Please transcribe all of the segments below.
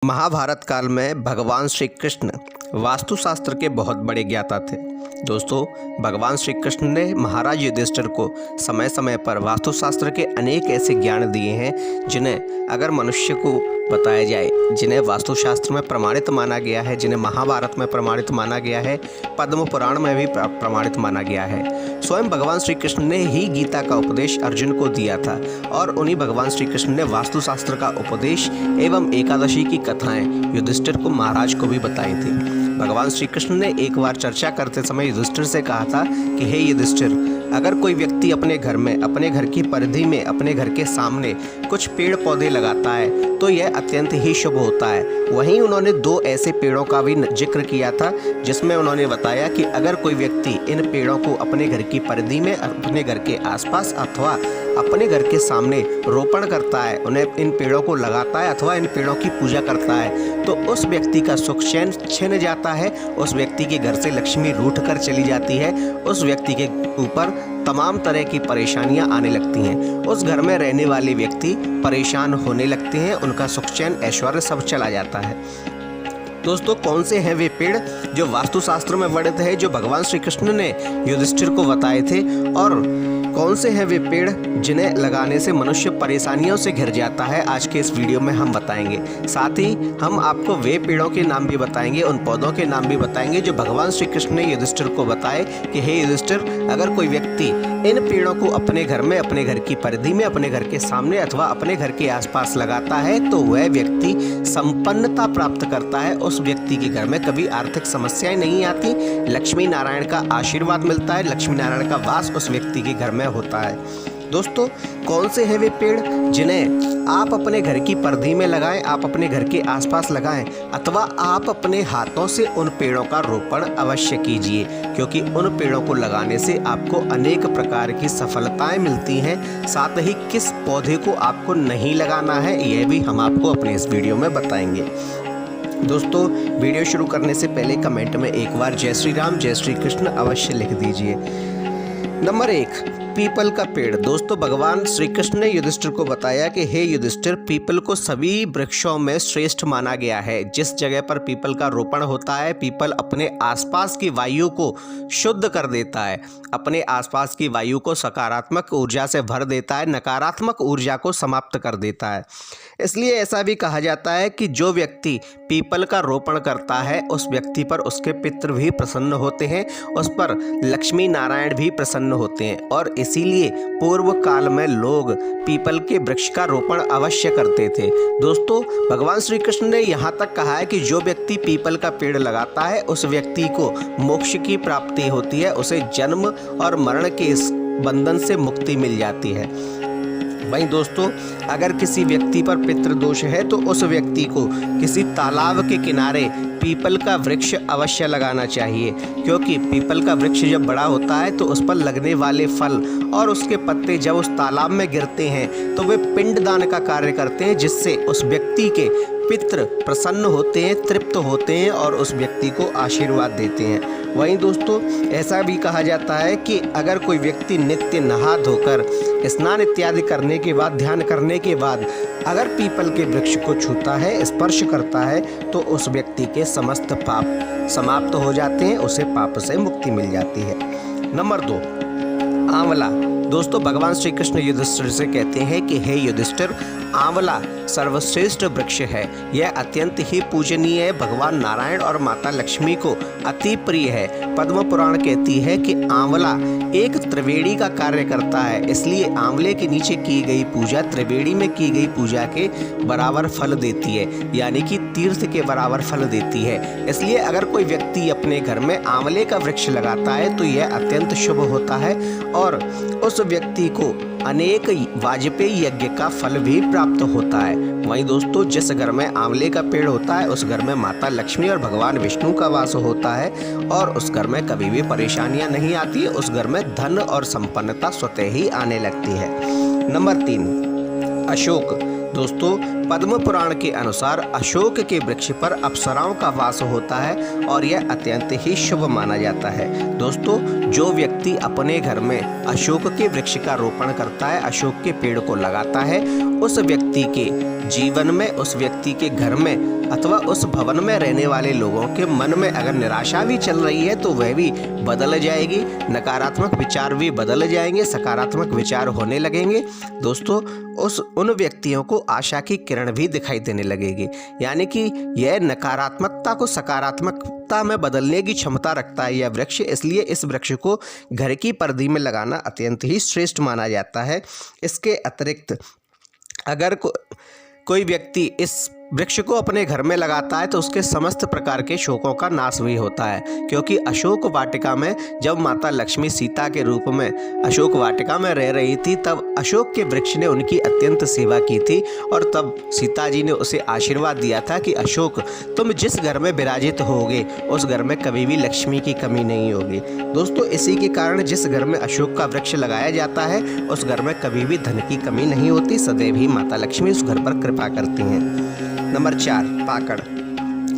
महाभारत काल में भगवान श्री कृष्ण वास्तुशास्त्र के बहुत बड़े ज्ञाता थे। दोस्तों, भगवान श्री कृष्ण ने महाराज युधिष्ठिर को समय समय पर वास्तुशास्त्र के अनेक ऐसे ज्ञान दिए हैं जिन्हें अगर मनुष्य को बताया जाए, जिन्हें वास्तुशास्त्र में प्रमाणित माना गया है, जिन्हें महाभारत में प्रमाणित माना गया है, पद्म पुराण में भी प्रमाणित माना गया है। स्वयं भगवान श्री कृष्ण ने ही गीता का उपदेश अर्जुन को दिया था और उन्हीं भगवान श्री कृष्ण ने वास्तुशास्त्र का उपदेश एवं एकादशी की कथाएं युधिष्ठिर को महाराज को भी बताई थी। भगवान श्री कृष्ण ने एक बार चर्चा करते समय युधिष्ठिर से कहा था कि हे युधिष्ठिर, अगर कोई व्यक्ति अपने घर में, अपने घर की परिधि में, अपने घर के सामने कुछ पेड़ पौधे लगाता है तो यह अत्यंत ही शुभ होता है। वहीं उन्होंने दो ऐसे पेड़ों का भी जिक्र किया था जिसमें उन्होंने बताया कि अगर कोई व्यक्ति इन पेड़ों को अपने घर की परिधि में, अपने घर के आसपास अथवा अपने घर के सामने रोपण करता है, उन्हें इन पेड़ों को लगाता है अथवा इन पेड़ों की पूजा करता है तो उस व्यक्ति का सुख चैन छिन जाता है, उस व्यक्ति के घर से लक्ष्मी रूठ कर चली जाती है, उस व्यक्ति के ऊपर तमाम तरह की परेशानियां आने लगती हैं, उस घर में रहने वाले व्यक्ति परेशान होने लगते हैं, उनका सुख चैन ऐश्वर्य सब चला जाता है। दोस्तों, कौन से हैं वे पेड़ जो वास्तुशास्त्र में वर्णित है, जो भगवान श्री कृष्ण ने युधिष्ठिर को बताए थे, और कौन से हैं वे पेड़ जिन्हें लगाने से मनुष्य परेशानियों से घिर जाता है, आज के इस वीडियो में हम बताएंगे। साथ ही हम आपको वे पेड़ों के नाम भी बताएंगे, उन पौधों के नाम भी बताएंगे जो भगवान श्री कृष्ण ने युधिष्ठिर को बताए कि हे युधिष्ठिर, अगर कोई व्यक्ति इन पेड़ों को अपने घर में, अपने घर की परिधि में, अपने घर के सामने अथवा अपने घर के आसपास लगाता है तो वह व्यक्ति संपन्नता प्राप्त करता है। उस व्यक्ति के घर में कभी आर्थिक समस्याएं नहीं आती, लक्ष्मी नारायण का आशीर्वाद मिलता है, लक्ष्मी नारायण का वास उस व्यक्ति के घर में होता है। दोस्तों, कौन से हैं वे पेड़ जिन्हें आप अपने घर की परिधि में लगाएं, आप अपने घर के आसपास लगाएं अथवा आप अपने हाथों से उन पेड़ों का रोपण अवश्य कीजिए, क्योंकि उन पेड़ों को लगाने से आपको अनेक प्रकार की सफलताएं मिलती हैं। साथ ही किस पौधे को आपको नहीं लगाना है यह भी हम आपको अपने इस वीडियो में बताएंगे। दोस्तों, वीडियो शुरू करने से पहले कमेंट में एक बार जय श्री राम, जय श्री कृष्ण अवश्य लिख दीजिए। नंबर 1, पीपल का पेड़। दोस्तों, भगवान श्री कृष्ण ने युधिष्ठिर को बताया कि हे युधिष्ठिर, पीपल को सभी वृक्षों में श्रेष्ठ माना गया है। जिस जगह पर पीपल का रोपण होता है, पीपल अपने आसपास की वायु को शुद्ध कर देता है, अपने आसपास की वायु को सकारात्मक ऊर्जा से भर देता है, नकारात्मक ऊर्जा को समाप्त कर देता है। इसलिए ऐसा भी कहा जाता है कि जो व्यक्ति पीपल का रोपण करता है उस व्यक्ति पर उसके पितृ भी प्रसन्न होते हैं, उस पर लक्ष्मी नारायण भी प्रसन्न होते हैं, और इसीलिए पूर्व काल में लोग पीपल के वृक्ष का रोपण अवश्य करते थे। दोस्तों, भगवान श्री कृष्ण ने यहाँ तक कहा है कि जो व्यक्ति पीपल का पेड़ लगाता है उस व्यक्ति को मोक्ष की प्राप्ति होती है, उसे जन्म और मरण के इस बंधन से मुक्ति मिल जाती है। वहीं दोस्तों, अगर किसी व्यक्ति पर पितृदोष है तो उस व्यक्ति को किसी तालाब के किनारे पीपल का वृक्ष अवश्य लगाना चाहिए, क्योंकि पीपल का वृक्ष जब बड़ा होता है तो उस पर लगने वाले फल और उसके पत्ते जब उस तालाब में गिरते हैं तो वे पिंडदान का कार्य करते हैं, जिससे उस व्यक्ति के पितृ प्रसन्न होते हैं, तृप्त होते हैं और उस व्यक्ति को आशीर्वाद देते हैं। वहीं दोस्तों, ऐसा भी कहा जाता है कि अगर कोई व्यक्ति नित्य नहा धोकर स्नान इत्यादि करने के बाद, ध्यान करने के बाद अगर पीपल के वृक्ष को छूता है, स्पर्श करता है तो उस व्यक्ति के समस्त पाप समाप्त हो जाते हैं, उसे पाप से मुक्ति मिल जाती है। नंबर 2, आंवला। दोस्तों, भगवान श्री कृष्ण युधिष्ठिर से कहते हैं कि हे युधिष्ठिर, आंवला सर्वश्रेष्ठ वृक्ष है, यह अत्यंत ही पूजनीय है, भगवान नारायण और माता लक्ष्मी को अति प्रिय है। पद्म पुराण कहती है कि आंवला एक त्रिवेणी का कार्य करता है, इसलिए आंवले के नीचे की गई पूजा त्रिवेणी में की गई पूजा के बराबर फल देती है, यानी कि तीर्थ के बराबर फल देती है। इसलिए अगर कोई व्यक्ति अपने घर में आंवले का वृक्ष लगाता है तो यह अत्यंत शुभ होता है और उस व्यक्ति को अनेक वाजपेयी यज्ञ का फल भी प्राप्त होता है। वहीं दोस्तों, जिस घर में आंवले का पेड़ होता है उस घर में माता लक्ष्मी और भगवान विष्णु का वास होता है और उस घर में कभी भी परेशानियां नहीं आती है, उस घर में धन और संपन्नता स्वतः ही आने लगती है। नंबर 3, अशोक। दोस्तों, पद्म पुराण के अनुसार अशोक के वृक्ष पर अप्सराओं का वास होता है और यह अत्यंत ही शुभ माना जाता है। दोस्तों, जो व्यक्ति अपने घर में अशोक के वृक्ष का रोपण करता है, अशोक के पेड़ को लगाता है, उस व्यक्ति के जीवन में, उस व्यक्ति के घर में अथवा उस भवन में रहने वाले लोगों के मन में अगर निराशा भी चल रही है तो वह भी बदल जाएगी, नकारात्मक विचार भी बदल जाएंगे, सकारात्मक विचार होने लगेंगे। दोस्तों, उन व्यक्तियों को आशा की किरण भी दिखाई देने लगेगी, यानी कि यह नकारात्मकता को सकारात्मकता में बदलने की क्षमता रखता है यह वृक्ष। इसलिए इस वृक्ष को घर की परिधि में लगाना अत्यंत ही श्रेष्ठ माना जाता है। इसके अतिरिक्त अगर कोई व्यक्ति इस वृक्ष को अपने घर में लगाता है तो उसके समस्त प्रकार के शोकों का नाश भी होता है, क्योंकि अशोक वाटिका में जब माता लक्ष्मी सीता के रूप में अशोक वाटिका में रह रही थी, तब अशोक के वृक्ष ने उनकी अत्यंत सेवा की थी और तब सीता जी ने उसे आशीर्वाद दिया था कि अशोक, तुम जिस घर में विराजित होगे उस घर में कभी भी लक्ष्मी की कमी नहीं होगी। दोस्तों, इसी के कारण जिस घर में अशोक का वृक्ष लगाया जाता है उस घर में कभी भी धन की कमी नहीं होती, सदैव ही माता लक्ष्मी उस घर पर कृपा करती हैं। नंबर 4, पाकड़।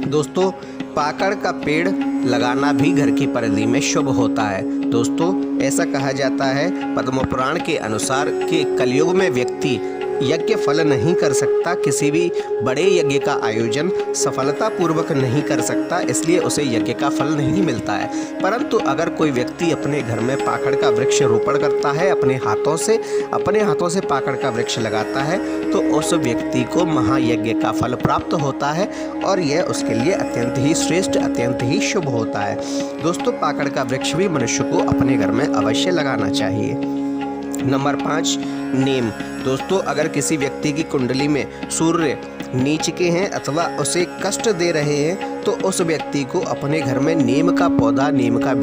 दोस्तों, पाकड़ का पेड़ लगाना भी घर की परिधि में शुभ होता है। दोस्तों, ऐसा कहा जाता है पद्म पुराण के अनुसार कि कलयुग में व्यक्ति यज्ञ फल नहीं कर सकता, किसी भी बड़े यज्ञ का आयोजन सफलतापूर्वक नहीं कर सकता, इसलिए उसे यज्ञ का फल नहीं मिलता है। परंतु अगर कोई व्यक्ति अपने घर में पाकड़ का वृक्ष रोपण करता है, अपने हाथों से पाकड़ का वृक्ष लगाता है, तो उस व्यक्ति को महायज्ञ का फल प्राप्त होता है और यह उसके लिए अत्यंत ही श्रेष्ठ, अत्यंत ही शुभ होता है। दोस्तों, पाकड़ का वृक्ष भी मनुष्य को अपने घर में अवश्य लगाना चाहिए। नंबर 5, नीम। दोस्तों, अगर किसी व्यक्ति की कुंडली में सूर्य नीच के हैं अथवा उसे कष्ट दे रहे हैं तो उस व्यक्ति को अपने घर में नीम का पौधा, नीम का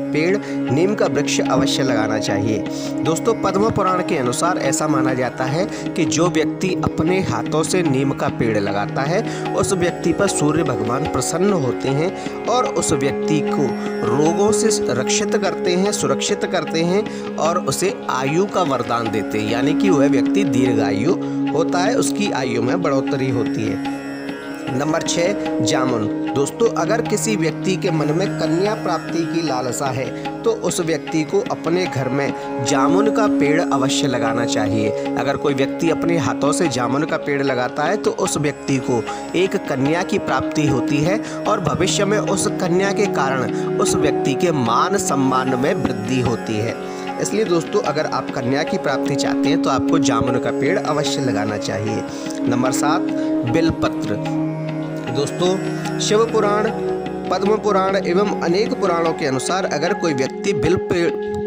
पेड़, नीम का वृक्ष अवश्य लगाना चाहिए। दोस्तों, पद्म पुराण के अनुसार ऐसा माना जाता है कि जो व्यक्ति अपने हाथों से नीम का पेड़ लगाता है उस व्यक्ति पर सूर्य भगवान प्रसन्न होते हैं और उस व्यक्ति को रोगों से रक्षित करते हैं, सुरक्षित करते हैं और उसे आयु का वरदान देते हैं, यानी कि वह व्यक्ति दीर्घायु होता है, उसकी आयु में बढ़ोतरी होती है। नंबर 6, जामुन। दोस्तों, अगर किसी व्यक्ति के मन में कन्या प्राप्ति की लालसा है तो उस व्यक्ति को अपने घर में जामुन का पेड़ अवश्य लगाना चाहिए। अगर कोई व्यक्ति अपने हाथों से जामुन का पेड़ लगाता है तो उस व्यक्ति को एक कन्या की प्राप्ति होती है और भविष्य में उस कन्या के कारण उस व्यक्ति के मान सम्मान में वृद्धि होती है। इसलिए दोस्तों, अगर आप कन्या की प्राप्ति चाहते हैं तो आपको जामुन का पेड़ अवश्य लगाना चाहिए। नंबर 7, बेलपत्र। दोस्तों, शिव पुराण, पद्म पुराण एवं अनेक पुराणों के अनुसार अगर कोई व्यक्ति बेल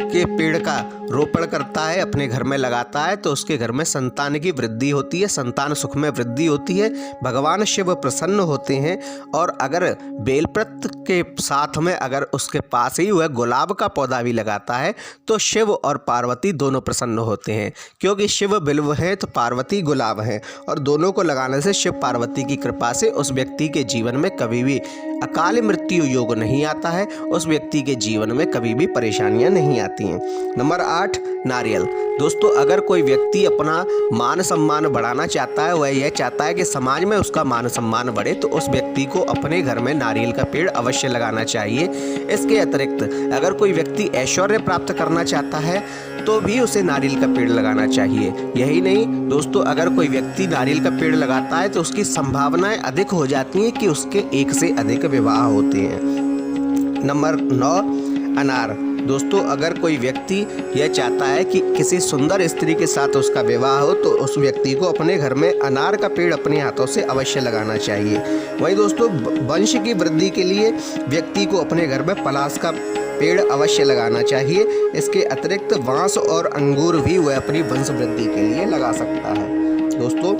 के पेड़ का रोपण करता है, अपने घर में लगाता है, तो उसके घर में संतान की वृद्धि होती है, संतान सुख में वृद्धि होती है, भगवान शिव प्रसन्न होते हैं। और अगर बेलपत्र के साथ में अगर उसके पास ही वह गुलाब का पौधा भी लगाता है तो शिव और पार्वती दोनों प्रसन्न होते हैं, क्योंकि शिव बिल्व है तो पार्वती गुलाब है और दोनों को लगाने से शिव पार्वती की कृपा से उस व्यक्ति के जीवन में कभी भी अकाल मृत्यु योग नहीं आता है, उस व्यक्ति के जीवन में कभी भी परेशानियां नहीं आती हैं। नंबर 8, नारियल। दोस्तों, अगर कोई व्यक्ति अपना मान सम्मान बढ़ाना चाहता है, वह यह चाहता है कि समाज में उसका मान सम्मान बढ़े, तो उस व्यक्ति को अपने घर में नारियल का पेड़ अवश्य लगाना चाहिए। इसके अतिरिक्त अगर कोई व्यक्ति ऐश्वर्य प्राप्त करना चाहता है तो भी उसे नारियल का पेड़ लगाना चाहिए। यही नहीं दोस्तों, अगर कोई व्यक्ति नारियल का पेड़ लगाता है तो उसकी संभावनाएं अधिक हो जाती हैं कि उसके एक से अधिक विवाह होते हैं। नंबर 9, अनार। दोस्तों, अगर कोई व्यक्ति यह चाहता है कि किसी सुंदर स्त्री के साथ उसका विवाह हो तो उस व्यक्ति को अपने घर में अनार का पेड़ अपने हाथों से अवश्य लगाना चाहिए। वहीं दोस्तों, वंश की वृद्धि के लिए व्यक्ति को अपने घर में पलाश का पेड़ अवश्य लगाना चाहिए। इसके अतिरिक्त बांस और अंगूर भी वह अपनी वंश वृद्धि के लिए लगा सकता है। दोस्तों,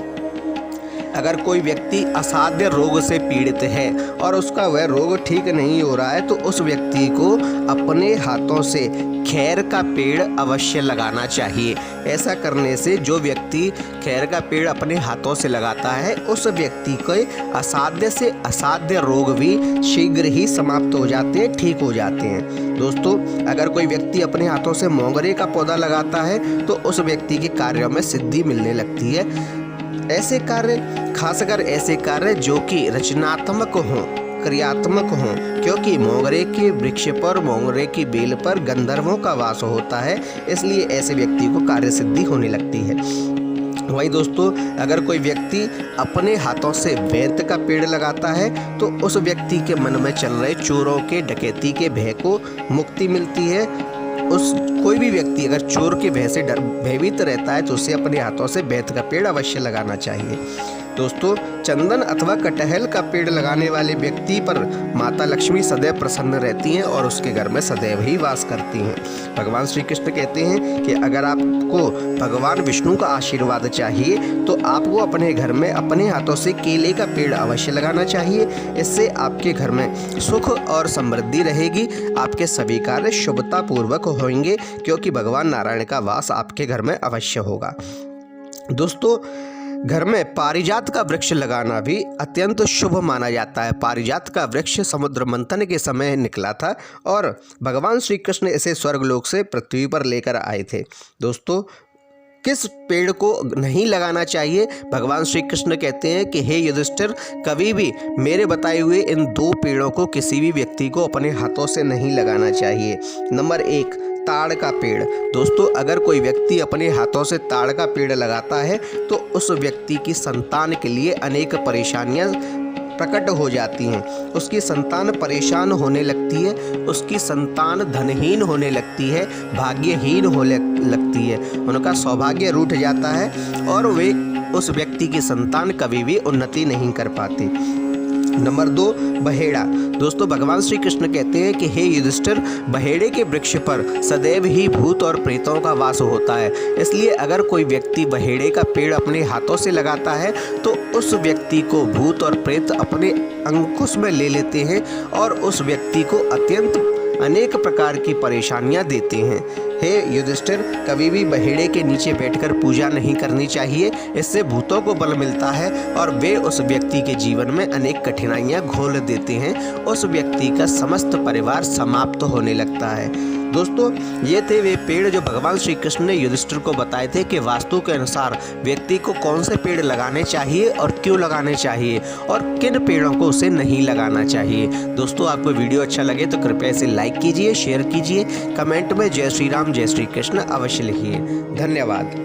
अगर कोई व्यक्ति असाध्य रोग से पीड़ित है और उसका वह रोग ठीक नहीं हो रहा है तो उस व्यक्ति को अपने हाथों से खैर का पेड़ अवश्य लगाना चाहिए। ऐसा करने से जो व्यक्ति खैर का पेड़ अपने हाथों से लगाता है उस व्यक्ति के असाध्य से असाध्य रोग भी शीघ्र ही समाप्त हो जाते हैं, ठीक हो जाते हैं। दोस्तों, अगर कोई व्यक्ति अपने हाथों से मोगरे का पौधा लगाता है तो उस व्यक्ति के कार्यों में सिद्धि मिलने लगती है। ऐसे कार्य, खासकर ऐसे कार्य जो कि रचनात्मक हों, क्रियात्मक हों, क्योंकि मोगरे के वृक्ष पर, मोगरे की बेल पर गंधर्वों का वास होता है, इसलिए ऐसे व्यक्ति को कार्य सिद्धि होने लगती है। वही दोस्तों, अगर कोई व्यक्ति अपने हाथों से बेंत का पेड़ लगाता है तो उस व्यक्ति के मन में चल रहे चोरों के, डकैती के भय को मुक्ति मिलती है। कोई भी व्यक्ति अगर चोर के भय से भयभीत रहता है तो उसे अपने हाथों से बेंत का पेड़ अवश्य लगाना चाहिए। दोस्तों, चंदन अथवा कटहल का पेड़ लगाने वाले व्यक्ति पर माता लक्ष्मी सदैव प्रसन्न रहती हैं और उसके घर में सदैव ही वास करती हैं। भगवान श्री कृष्ण कहते हैं कि अगर आपको भगवान विष्णु का आशीर्वाद चाहिए तो आपको अपने घर में अपने हाथों से केले का पेड़ अवश्य लगाना चाहिए। इससे आपके घर में सुख और समृद्धि रहेगी, आपके सभी कार्य शुभता पूर्वक होंगे, क्योंकि भगवान नारायण का वास आपके घर में अवश्य होगा। दोस्तों, घर में पारिजात का वृक्ष लगाना भी अत्यंत शुभ माना जाता है। पारिजात का वृक्ष समुद्र मंथन के समय निकला था और भगवान श्री कृष्ण इसे स्वर्गलोक से पृथ्वी पर लेकर आए थे। दोस्तों, किस पेड़ को नहीं लगाना चाहिए? भगवान श्री कृष्ण कहते हैं कि हे युधिष्ठिर, कभी भी मेरे बताए हुए इन 2 पेड़ों को किसी भी व्यक्ति को अपने हाथों से नहीं लगाना चाहिए। नंबर 1, ताड़ का पेड़। दोस्तों, अगर कोई व्यक्ति अपने हाथों से ताड़ का पेड़ लगाता है तो उस व्यक्ति की संतान के लिए अनेक परेशानियां प्रकट हो जाती हैं। उसकी संतान परेशान होने लगती है, उसकी संतान धनहीन होने लगती है, भाग्यहीन होने लगती है, उनका सौभाग्य रूठ जाता है और वे उस व्यक्ति की संतान कभी भी उन्नति नहीं कर पाती। नंबर 2, बहेड़ा। दोस्तों, भगवान श्री कृष्ण कहते हैं कि हे युधिष्ठिर, बहेड़े के वृक्ष पर सदैव ही भूत और प्रेतों का वास होता है, इसलिए अगर कोई व्यक्ति बहेड़े का पेड़ अपने हाथों से लगाता है तो उस व्यक्ति को भूत और प्रेत अपने अंकुश में ले लेते हैं और उस व्यक्ति को अनेक प्रकार की परेशानियां देते हैं। हे युधिष्ठिर, कभी भी बहेड़े के नीचे बैठकर पूजा नहीं करनी चाहिए, इससे भूतों को बल मिलता है और वे उस व्यक्ति के जीवन में अनेक कठिनाइयां घोल देते हैं, उस व्यक्ति का समस्त परिवार समाप्त होने लगता है। दोस्तों, ये थे वे पेड़ जो भगवान श्री कृष्ण ने युधिष्ठिर को बताए थे कि वास्तु के अनुसार व्यक्ति को कौन से पेड़ लगाने चाहिए और क्यों लगाने चाहिए और किन पेड़ों को उसे नहीं लगाना चाहिए। दोस्तों, आपको वीडियो अच्छा लगे तो कृपया इसे लाइक कीजिए, शेयर कीजिए, कमेंट में जय श्री राम, जय श्री कृष्ण अवश्य लिखिए। धन्यवाद।